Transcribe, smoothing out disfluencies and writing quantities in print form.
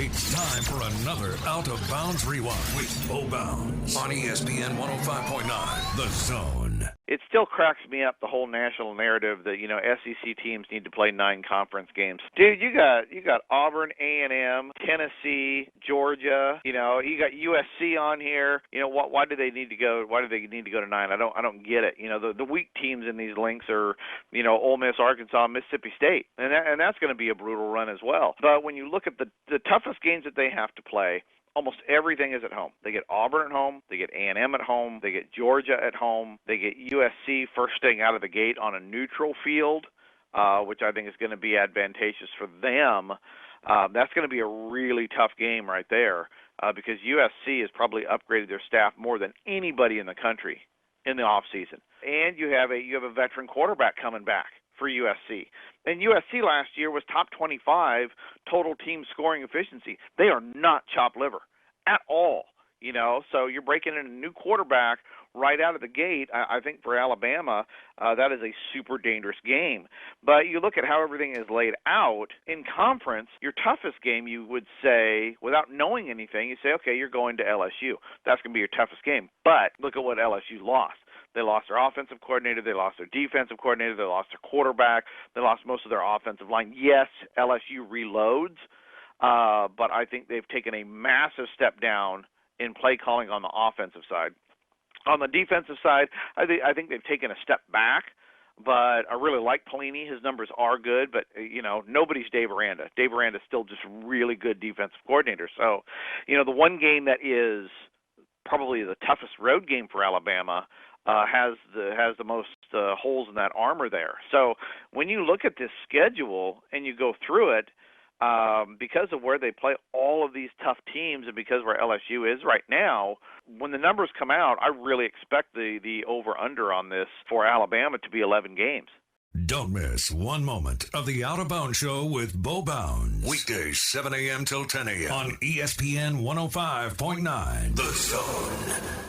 It's time for another Out of Bounds Rewind with Bo Bounds on ESPN 105.9, The Zone. It still cracks me up, the whole national narrative that, SEC teams need to play 9 conference games. Dude, you got Auburn, A&M, Tennessee, Georgia, you got USC on here. Why do they need to go to 9? I don't get it. The weak teams in these links are, Ole Miss, Arkansas, Mississippi State. And that's going to be a brutal run as well. But when you look at the toughest games that they have to play, almost everything is at home. They get Auburn at home. They get A&M at home. They get Georgia at home. They get USC first thing out of the gate on a neutral field, which I think is going to be advantageous for them. That's going to be a really tough game right there because USC has probably upgraded their staff more than anybody in the country in the offseason. And you have a veteran quarterback coming back for USC. And USC last year was top 25 total team scoring efficiency. They are not chopped liver at all, So you're breaking in a new quarterback right out of the gate. I think for Alabama, that is a super dangerous game. But you look at how everything is laid out in conference, your toughest game, you would say, without knowing anything, you say, okay, you're going to LSU. That's going to be your toughest game. But look at what LSU lost. They lost their offensive coordinator. They lost their defensive coordinator. They lost their quarterback. They lost most of their offensive line. Yes, LSU reloads, but I think they've taken a massive step down in play calling on the offensive side. On the defensive side, I think they've taken a step back, but I really like Pelini. His numbers are good, but, nobody's Dave Aranda. Dave Aranda's still just a really good defensive coordinator. So, the one game that is probably the toughest road game for Alabama has the most holes in that armor there. So when you look at this schedule and you go through it, because of where they play all of these tough teams and because where LSU is right now, when the numbers come out, I really expect the over-under on this for Alabama to be 11 games. Don't miss one moment of the Out of Bounds Show with Bo Bounds. Weekdays, 7 a.m. till 10 a.m. on ESPN 105.9, The Zone.